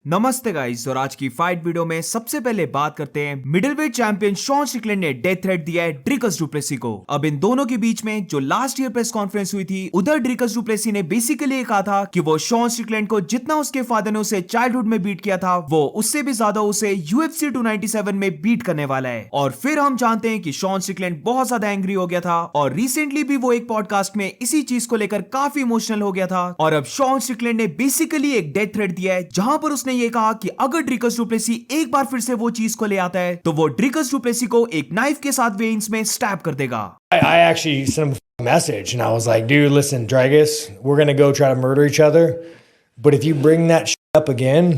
नमस्ते गाइस, और आज की फाइट वीडियो में सबसे पहले बात करते हैं मिडिलवेट चैंपियन शॉन स्ट्रिकलैंड ने डेथ थ्रेट दिया है ड्रिकस डू प्लेसी को। अब इन दोनों के बीच में जो लास्ट ईयर प्रेस कॉन्फ्रेंस हुई थी, उधर ड्रिकस डू प्लेसी ने बेसिकली ये कहा था कि वो शॉन स्ट्रिकलैंड को जितना उसके फादर ने उसे चाइल्डहुड में बीट किया था, वो उससे भी ज्यादा उसे UFC 297 में बीट करने वाला है। और फिर हम जानते हैं कि शॉन स्ट्रिकलैंड बहुत ज्यादा एंग्री हो गया था और रिसेंटली भी वो एक पॉडकास्ट में इसी चीज को लेकर काफी इमोशनल हो गया था। और अब शॉन स्ट्रिकलैंड ने बेसिकली एक डेथ थ्रेट दिया है, जहां पर उसने ये कहा कि अगर ड्रिकस डू प्लेसी एक बार फिर से वो चीज को ले आता है तो वो ड्रिकस डू प्लेसी को एक नाइफ के साथ वेन्स में स्टैब कर देगा। I actually sent him a message and I was like, dude, listen, Dragus, we're going to go try to murder each other. But if you bring that up again,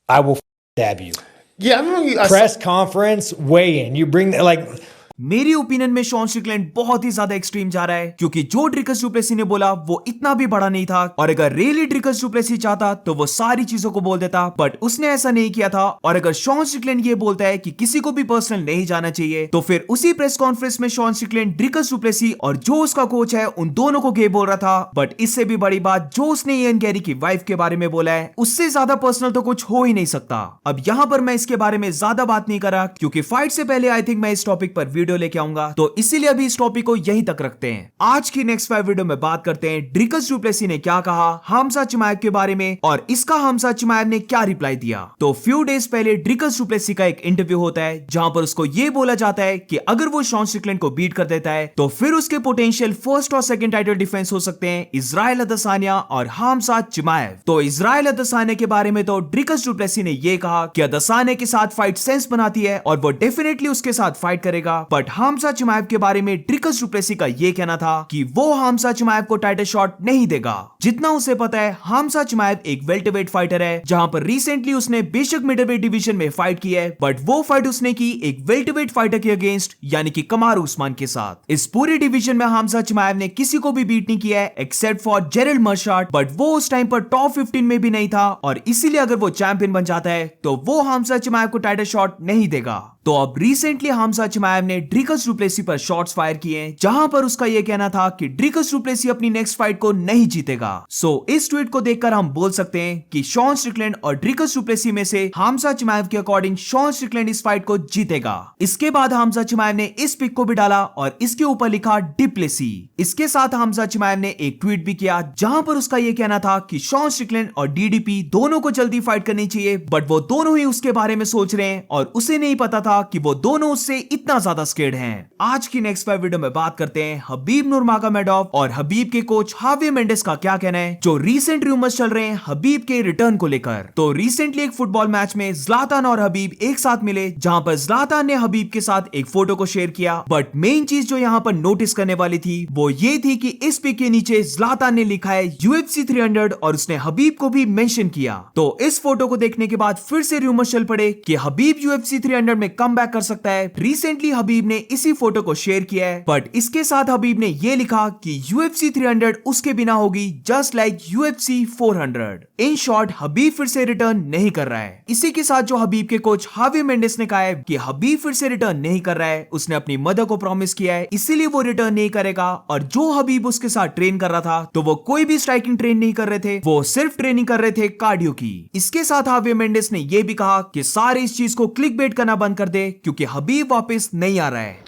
I will stab you. Yeah, I remember Press conference, weigh in. You bring that, like, मेरी opinion में Sean Strickland बहुत ही ज्यादा extreme जा रहा है, क्योंकि जो Dricus Du Plessis ने बोला वो इतना भी बड़ा नहीं था। और अगर रियली ड्रिकस डू प्लेसी चाहता तो वो सारी चीजों को बोल देता, बट उसने ऐसा नहीं किया था। और अगर शॉन स्ट्रिकलैंड ये बोलता है कि किसी को भी पर्सनल नहीं जाना चाहिए, तो फिर उसी प्रेस कॉन्फ्रेंस में Sean Strickland Dricus Du Plessis और जो उसका कोच है उन दोनों को गे बोल रहा था। बट इससे भी बड़ी बात जो उसने इयन गैरी की वाइफ के बारे में बोला है, उससे ज्यादा पर्सनल तो कुछ हो ही नहीं सकता। अब यहाँ पर मैं इसके बारे में ज्यादा बात नहीं करा, क्योंकि फाइट से पहले आई थिंक मैं इस टॉपिक पर वीडियो लेके आऊंगा, तो इसीलिए अभी इस टॉपिक को यहीं तक रखते हैं। आज की नेक्स्ट 5 वीडियो में बात करते हैं ड्रिकस डू प्लेसी ने क्या कहा हमजा चिमाएव के बारे में, और इसका हमजा चिमाएव ने क्या रिप्लाई दिया। तो फ्यू डेज पहले ड्रिकस डू प्लेसी का एक इंटरव्यू होता है, जहां पर उसको यह बोला जाता है कि अगर वो शॉन स्ट्रिकलैंड को बीट कर देता है तो फिर उसके पोटेंशियल फर्स्ट और सेकंड टाइटल डिफेंस हो सकते हैं इजराइल अदसानिया और हमजा चिमाएव। तो इजराइल अदसानिया के बारे में तो ड्रिकस डू प्लेसी ने यह कहा कि अदसानिया के साथ फाइट सेंस बनाती है और वो डेफिनेटली उसके साथ फाइट करेगा। बट हमजा चिमाएव के बारे में ड्रिकस डू प्लेसी का यह कहना था कि वो हमजा चिमाएव को टाइटल शॉट नहीं देगा। जितना उसे पता है, हमजा चिमाएव एक वेल्टरवेट फाइटर है, जहां पर रिसेंटली उसने बेशक मिडलवेट डिवीजन में फाइट की है, बट वो फाइट उसने की एक वेल्टरवेट फाइटर के अगेंस्ट, यानी कि कमारू उस्मान के साथ। इस पूरे डिवीजन में हमजा चिमाएव ने किसी को भी बीट नहीं किया है एक्सेप्ट फॉर जेरल्ड मर्शार्ट, बट वो उस टाइम पर टॉप 15 में भी नहीं था, और इसीलिए अगर वो चैंपियन बन जाता है तो वो हमजा चिमाएव को टाइटल शॉट नहीं देगा। तो अब रिसेंटली हमजा चिमाएव ने ड्रिकस डू प्लेसी पर शॉट्स फायर किए, जहां पर उसका यह कहना था कि ड्रिकस डू प्लेसी अपनी नेक्स्ट फाइट को नहीं जीतेगा। सो इस ट्वीट को देखकर हम बोल सकते हैं कि शॉन स्ट्रिकलैंड और ड्रिकस डू प्लेसी में से हमजा चिमाएव के अकॉर्डिंग शॉन स्ट्रिकलैंड इस फाइट को जीतेगा। इसके बाद हमजा चिमाएव ने इस पिक को भी डाला और इसके ऊपर लिखा डिप्लेसी। इसके साथ हमजा चिमाएव ने एक ट्वीट भी किया, जहां पर उसका यह कहना था कि शॉन स्ट्रिकलैंड और डीडीपी दोनों को जल्दी फाइट करनी चाहिए, बट वो दोनों ही उसके बारे में सोच रहे हैं और उसे नहीं पता था कि वो दोनों उससे इतना ज्यादा स्केर्ड हैं। आज की नेक्स्ट 5 वीडियो में बात करते हैं हबीब नूरमागोमेडोव और हबीब के कोच हावी मेंडेस का क्या कहना है, जो रीसेंट रूमर्स चल रहे हैं हबीब के रिटर्न को लेकर। तो रिसेंटली एक फुटबॉल मैच में ज़्लातान और हबीब एक साथ मिले, जहां पर ज़्लातान ने हबीब के साथ एक फोटो को शेयर किया, बट मेन चीज जो यहां पर नोटिस करने वाली थी वो ये थी कि इस पिक के नीचे ज़्लातान ने लिखा है UFC 300 और उसने हबीब को भी मेंशन किया। तो इस फोटो को देखने के बाद फिर से रूमर्स चल पड़े कि हबीब UFC 300 में कम बैक कर सकता है। रिसेंटली हबीब ने इसी फोटो को शेयर किया है, बट इसके साथ हबीब ने यह लिखा कि UFC 300 उसके बिना होगी just like UFC 400। In short Khabib फिर से रिटर्न नहीं कर रहा है। इसी के साथ जो हबीब के कोच हावी मेंडेस ने कहा है कि हबीब फिर से रिटर्न नहीं कर रहा है, उसने अपनी मदर को प्रॉमिस किया है, इसीलिए वो रिटर्न नहीं करेगा। और जो हबीब उसके साथ ट्रेन कर रहा था, तो वो कोई भी स्ट्राइकिंग ट्रेन नहीं कर रहे थे, वो सिर्फ ट्रेनिंग कर रहे थे कार्डियो की। इसके साथ हावी मेंडेस ने यह भी कहा कि सारे इस चीज को क्लिकबेट करना बंद कर दे, क्योंकि हबीब वापस नहीं आ रहा है।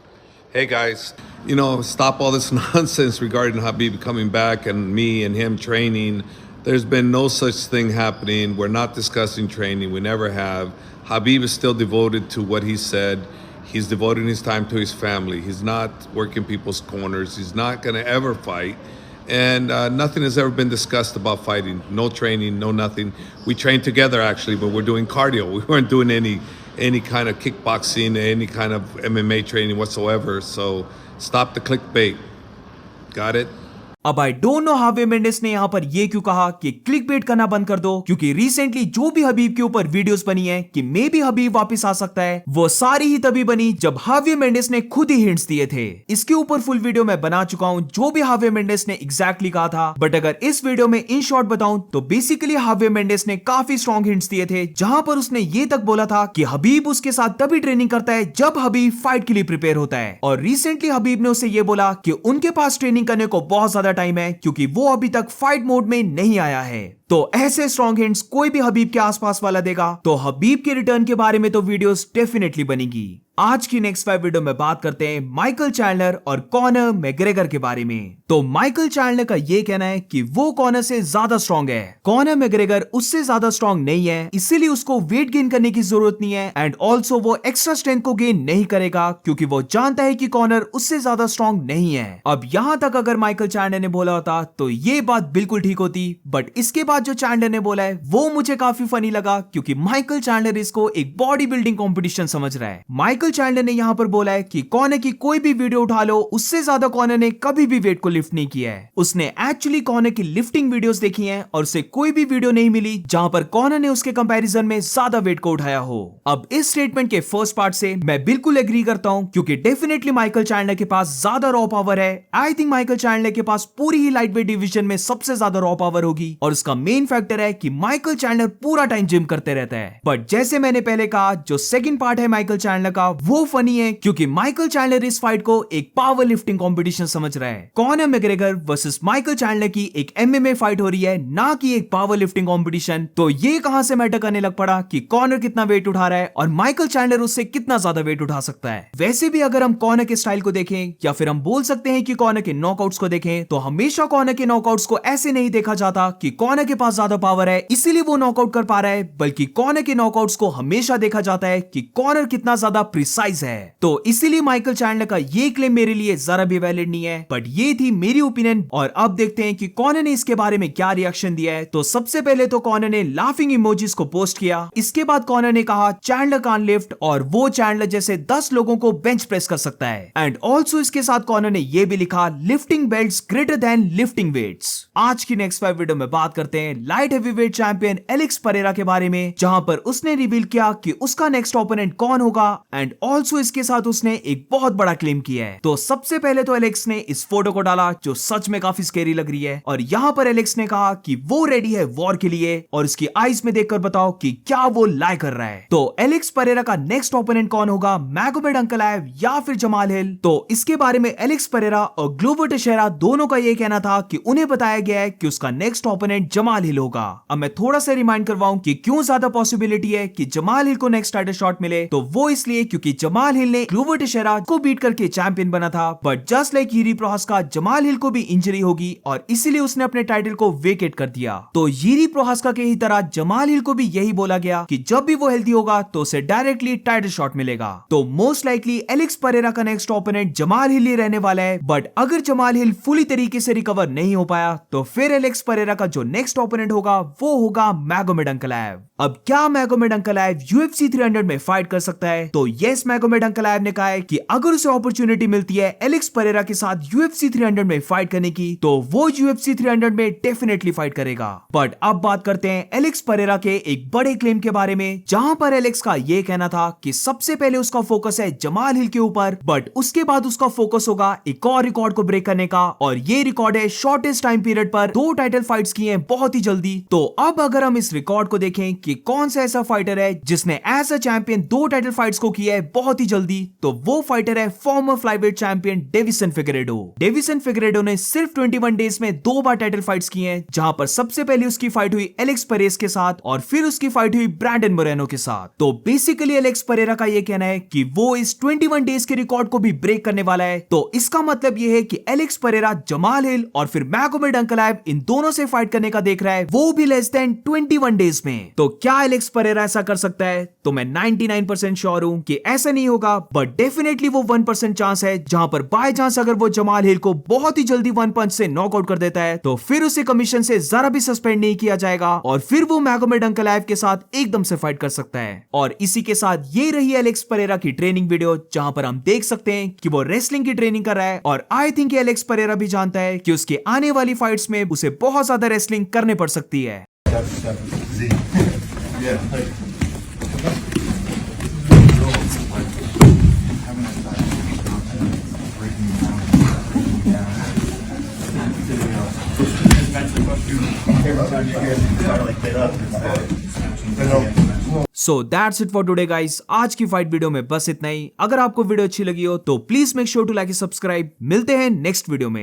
Hey guys, stop all this nonsense regarding Habib coming back and me and him training. There's been no such thing happening. We're not discussing training. We never have. Habib is still devoted to what he said. He's devoting his time to his family. He's not working people's corners. He's not going to ever fight. And nothing has ever been discussed about fighting. No training, no nothing. We trained together actually, but we're doing cardio. We weren't doing any kind of kickboxing, any kind of MMA training whatsoever. So stop the clickbait. Got it? अब I don't know हावी Mendes ने यहाँ पर ये क्यों कहा कि clickbait करना बंद कर दो, क्योंकि रिसेंटली जो भी हबीब के ऊपर वीडियोस बनी है कि मे बी हबीब वापस आ सकता है, वो सारी ही तभी बनी जब हावी मेंडेस ने खुद ही हिंट्स दिए थे। इसके ऊपर फुल वीडियो मैं बना चुका हूँ जो भी हावी मेंडेस ने एग्जैक्टली कहा था, बट अगर इस वीडियो में इन शॉर्ट बताऊं तो बेसिकली हावी मेंडेस ने काफी स्ट्रॉन्ग हिंट्स दिए थे, जहां पर उसने ये तक बोला था कि हबीब उसके साथ तभी ट्रेनिंग करता है जब हबीब फाइट के लिए प्रिपेयर होता है। और रिसेंटली हबीब ने उसे ये बोला कि उनके पास ट्रेनिंग करने को बहुत ज्यादा टाइम है, क्योंकि वो अभी तक फाइट मोड में नहीं आया है। तो ऐसे स्ट्रॉन्ग हिंट्स कोई भी हबीब के आसपास वाला देगा तो हबीब के रिटर्न के बारे में तो वीडियोस डेफिनेटली बनेगी। आज की नेक्स्ट 5 वीडियो में बात करते हैं माइकल चैंडलर और कॉनर मैग्रेगर के बारे में। तो माइकल चैंडलर का ये कहना है कि वो कॉनर से ज्यादा स्ट्रॉन्ग है, कॉनर मैग्रेगर उससे ज्यादा स्ट्रॉन्ग नहीं है, इसीलिए उसको वेट गेन करने की जरूरत नहीं है एंड ऑल्सो वो एक्स्ट्रा स्ट्रेंथ को गेन नहीं करेगा क्योंकि वो जानता है कि कॉनर उससे ज्यादा स्ट्रॉन्ग नहीं है। अब यहाँ तक अगर माइकल चैंडलर ने बोला होता तो ये बात बिल्कुल ठीक होती, बट इसके बाद जो चैंडलर ने बोला है वो मुझे काफी फनी लगा क्योंकि माइकल चैंडलर इसको एक बॉडी बिल्डिंग कॉम्पिटिशन समझ रहा है। माइकल चैंडलर ने यहाँ पर बोला है कि कॉनर की कोई भी वीडियो उठा लो, उससे ज्यादा कॉनर ने कभी भी वेट को लिफ्ट नहीं किया है। उसने एक्चुअली कॉनर की लिफ्टिंग वीडियोस देखी हैं और उसे कोई भी वीडियो नहीं मिली जहां पर कॉनर ने उसके कंपैरिजन में ज्यादा वेट को उठाया हो। अब इस स्टेटमेंट के फर्स्ट पार्ट से मैं बिल्कुल एग्री करता हूं क्योंकि डेफिनेटली माइकल चैंडलर के पास ज्यादा रॉ पावर है। आई थिंक माइकल चैंडलर के पास पूरी ही लाइट वेट डिवीजन में सबसे ज्यादा रॉ पावर होगी और उसका मेन फैक्टर है कि माइकल चैंडलर पूरा टाइम जिम करते रहता है। बट जैसे मैंने पहले कहा, जो सेकंड पार्ट है माइकल चैंडलर का वो फनी है क्योंकि माइकल चैंडलर इस फाइट को एक पावर लिफ्टिंग कंपटीशन समझ रहा है। Conor McGregor versus Michael Chandler की एक एमएमए फाइट हो रही है, ना कि एक पावर लिफ्टिंग कंपटीशन। तो ये कहां से मैटर करने लग पड़ा कि कॉनर कितना वेट उठा रहा है और माइकल चैंडलर उससे कितना ज्यादा वेट उठा सकता है। वैसे भी अगर हम कॉनर के स्टाइल को देखें या फिर हम बोल सकते हैं कि कॉनर के नॉकआउट्स को देखें तो हमेशा कॉनर के नॉकआउट्स को ऐसे नहीं देखा जाता कि कॉनर के पास ज्यादा पावर है इसीलिए वो नॉकआउट कर पा रहा है, बल्कि कॉनर के नॉकआउट्स को हमेशा देखा जाता है कि कॉनर कितना ज्यादा प्रिसाइज है। तो इसीलिए माइकल चैंडलर का ये क्लेम मेरे लिए जरा भी वैलिड नहीं है, बट ये थी मेरी ओपिनियन। और अब देखते हैं कि कॉनर ने इसके बारे में क्या रिएक्शन दिया है। तो सबसे पहले तो कॉनर ने लाफिंग इमोजीज को पोस्ट किया। इसके बाद कॉनर ने कहा चैंडलर कान लिफ्ट और वो चैंडलर जैसे 10 लोगों को बेंच प्रेस कर सकता है। एंड ऑल्सो इसके साथ कॉनर ने ये भी लिखा lifting belts greater than lifting weights. आज की नेक्स्ट 5 वीडियो में बात करते हैं light heavyweight champion Alex Pereira के बारे में, जहां पर उसने रिवील किया कि उसका नेक्स्ट ओपोनेंट कौन होगा एंड ऑल्सो इसके साथ उसने एक बहुत बड़ा क्लेम किया है। तो सबसे पहले तो एलेक्स ने इस फोटो को डाला जो सच में काफी स्केरी लग रही है और यहाँ पर एलेक्स ने कहा कि वो रेडी है वॉर के लिए और उसकी आईज में देखकर बताओ कि क्या वो लाई कर रहा है। तो एलेक्स परेरा का नेक्स्ट ओपोनेंट कौन होगा, मैगोमेड अनकलाएव या फिर जमाल हिल? तो इसके बारे में एलेक्स परेरा और ग्लोवर टेशेरा दोनों का ये कहना था कि उन्हें बताया गया है कि उसका नेक्स्ट ओपोनेंट जमाल हिल होगा। अब मैं थोड़ा सा रिमाइंड करवाऊं कि क्यों ज्यादा पॉसिबिलिटी है कि जमाल हिल को नेक्स्ट टाइटल शॉट मिले। तो वो इसलिए क्योंकि जमाल हिल ने ग्लोवर टेशेरा को बीट करके चैंपियन बना था, but just like Jiri Prochazka Jamal Hill को भी इंजरी होगी और इसीलिए उसने अपने टाइटल को वेकेट कर दिया। तो यिरी प्रोहास्का के ही तरह जमाल हिल को भी यही बोला गया कि जब भी वो हेल्दी होगा तो उसे डायरेक्टली टाइटल शॉट मिलेगा। तो मोस्ट लाइकली एलेक्स परेरा का नेक्स्ट ओपोनेंट जमाल हिल ही रहने वाला है, बट अगर जमाल हिल फुली तरीके से रिकवर नहीं हो पाया तो फिर एलेक्स परेरा का जो नेक्स्ट ओपोनेंट होगा वो होगा मैगोमेड अनकलाएव। अब क्या मैगोमेड अनकलाएव UFC 300 में फाइट कर सकता है? तो यस, मैगोमेड अनकलाएव ने कहा है कि अगर उसे अपॉर्चुनिटी मिलती है एलेक्स परेरा के साथ UFC 300 में फाइट करने की तो वो UFC 300 में डेफिनेटली फाइट करेगा। बट अब बात करते हैं एलेक्स परेरा के एक बड़े क्लेम के बारे में, जहां पर एलेक्स का ये कहना था कि सबसे पहले उसका फोकस है जमाल हिल के ऊपर, बट उसके बाद उसका फोकस होगा एक और रिकॉर्ड को ब्रेक करने का और ये रिकॉर्ड है शॉर्टेस्ट टाइम पीरियड पर 2 टाइटल फाइट्स की हैं बहुत ही जल्दी। तो अब अगर हम इस रिकॉर्ड को देखें कि कौन सा ऐसा फाइटर है जिसने as a champion 2 title fights को किया है बहुत ही जल्दी, तो वो फाइटर है former flyweight champion Deiveson Figueiredo. Deiveson Figueiredo ने सिर्फ 21 डेज में 2 बार टाइटल फाइट्स की हैं, जहां पर सबसे पहले उसकी फाइट हुई एलेक्स परेस के साथ और फिर उसकी फाइट हुई ब्रैंडन मोरेनो के साथ। तो बेसिकली एलेक्स परेरा का ये कहना है कि वो इस 21 डेज के रिकॉर्ड को भी ब्रेक करने वाला है। तो इसका मतलब ये है कि एलेक्स परेरा जमाल हिल और फिर मैगोमेड अनकलाएव इन दोनों से फाइट करने का देख रहा है, वो भी लेस देन 21 डेज में। तो क्या एलेक्स परेरा ऐसा कर सकता है? तो मैं 99% श्योर हूं कि ऐसा नहीं होगा, बट डेफिनेटली वो 1% चांस है जहां पर बाय चांस अगर वो जमाल हिल को बहुत ही जल्दी 1 पंच से नॉकआउट कर देता है तो फिर उसे कमीशन से जरा भी सस्पेंड नहीं किया जाएगा और फिर वो मैगोमेड अनकलाएव के साथ एकदम से फाइट कर सकता है। और इसी के साथ ये रही एलेक्स परेरा की ट्रेनिंग वीडियो, जहां पर हम देख सकते हैं कि वो रेसलिंग की ट्रेनिंग कर रहा है और आई थिंक एलेक्स परेरा भी जानता है कि उसके आने वाली फाइट्स में उसे बहुत ज्यादा रेसलिंग करने पड़ सकती है। So that's it for today guys. आज की फाइट वीडियो में बस इतना ही। अगर आपको वीडियो अच्छी लगी हो तो please make sure to like and subscribe. मिलते हैं नेक्स्ट वीडियो में।